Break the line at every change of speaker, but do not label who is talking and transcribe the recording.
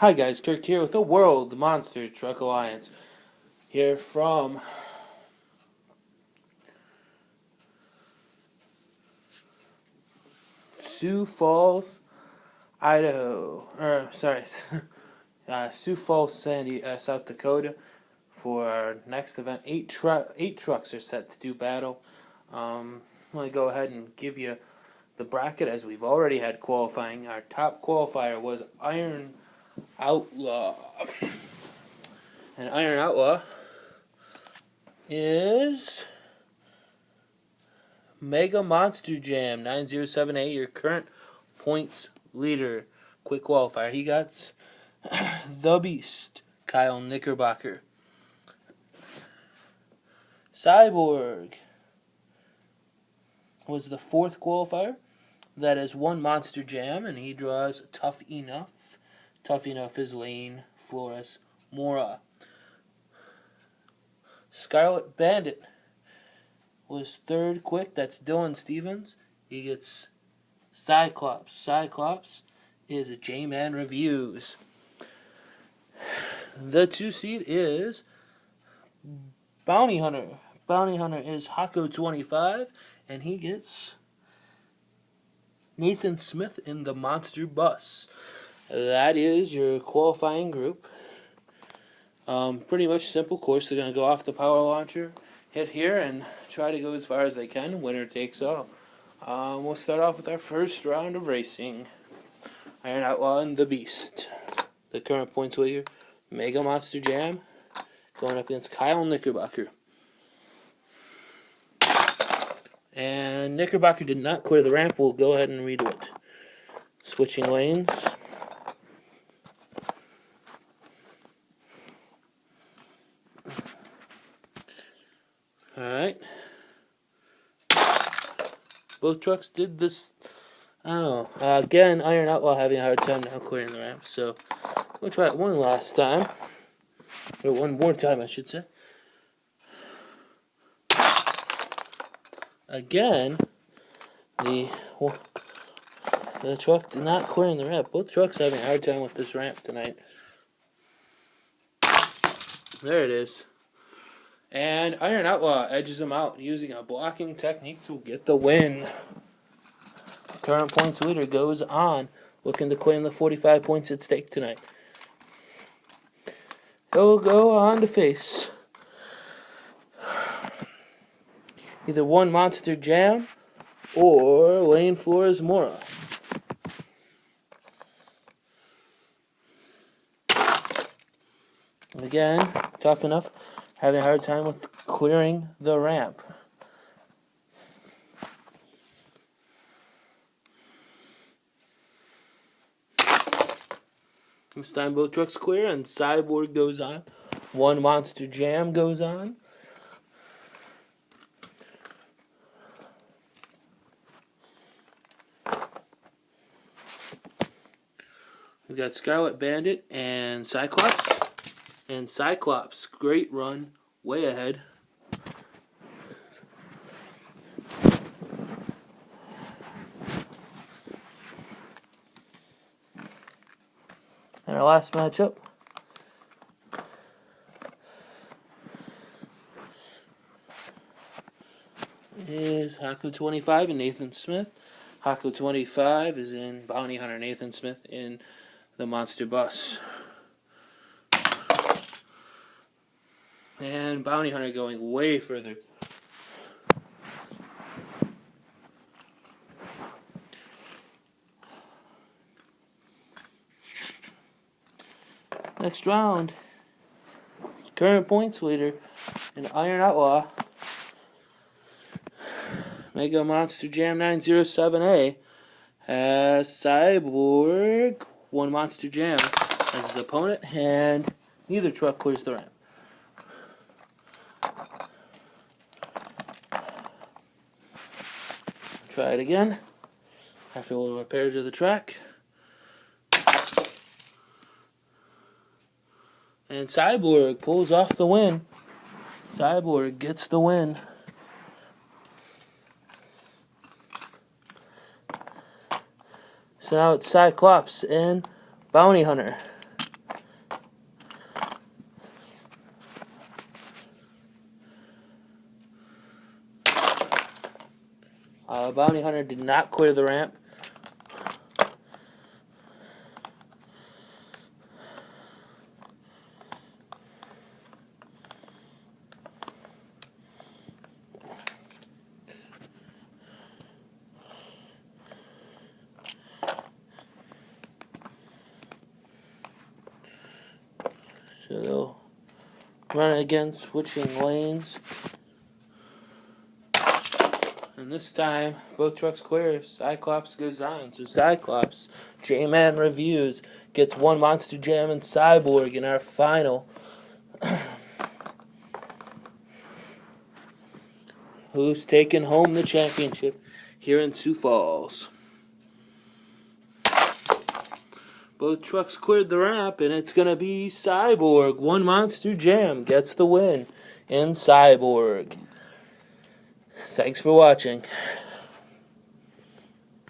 Hi guys, Kirk here with the World Monster Truck Alliance. Here from Sioux Falls, Idaho. Sioux Falls, South Dakota. For our next event, eight trucks are set to do battle. I'm going to go ahead and give you the bracket as we've already had qualifying. Our top qualifier was Iron Outlaw. And Iron Outlaw is Mega Monster Jam 907A, your current points leader. Quick qualifier. He got the Beast, Kyle Knickerbocker. Cyborg was the fourth qualifier. That is one Monster Jam, and he draws Tough Enough. Tough Enough is Lane, Flores, Mora. Scarlet Bandit was third quick. That's Dylan Stevens. He gets Cyclops. Cyclops is a J-Man Reviews. The 2 seed is Bounty Hunter. Bounty Hunter is Hako25, and he gets Nathan Smith in the Monster Bus. That is your qualifying group. Pretty much simple course. They're going to go off the power launcher, hit here, and try to go as far as they can. Winner takes all. We'll start off with our first round of racing. Iron Outlaw and the Beast. The current points leader, Mega Monster Jam, going up against Kyle Knickerbocker. And Knickerbocker did not clear the ramp. We'll go ahead and redo it. Switching lanes. Alright. Both trucks did this. Again, Iron Outlaw having a hard time now clearing the ramp. So we'll try it one last time. Or one more time, I should say. Again, the truck did not clear the ramp. Both trucks having a hard time with this ramp tonight. There it is. And Iron Outlaw edges him out using a blocking technique to get the win. The current points leader goes on, looking to claim the 45 points at stake tonight. He'll go on to face either one Monster Jam or Lane Flores Mora. Again, tough enough, having a hard time with clearing the ramp. This time both trucks clear and Cyborg goes on. One Monster Jam goes on. We've got Scarlet Bandit and Cyclops. And Cyclops, great run, way ahead. And our last matchup is Hako25 and Nathan Smith. Hako25 is in Bounty Hunter, Nathan Smith in the Monster Bus. And Bounty Hunter going way further. Next round. Current points leader in Iron Outlaw. Mega Monster Jam 907A has Cyborg, one Monster Jam as his opponent, and neither truck clears the ramp. Try it again after a little repair to the track. And Cyborg pulls off the win. Cyborg gets the win. So now it's Cyclops and Bounty Hunter. Bounty Hunter did not clear the ramp. So they'll run again, switching lanes. And this time, both trucks clear. Cyclops goes on. So Cyclops, J-Man Reviews, gets one Monster Jam and Cyborg in our final. Who's taking home the championship here in Sioux Falls? Both trucks cleared the ramp, and it's going to be Cyborg. One Monster Jam gets the win in Cyborg. Thanks for watching.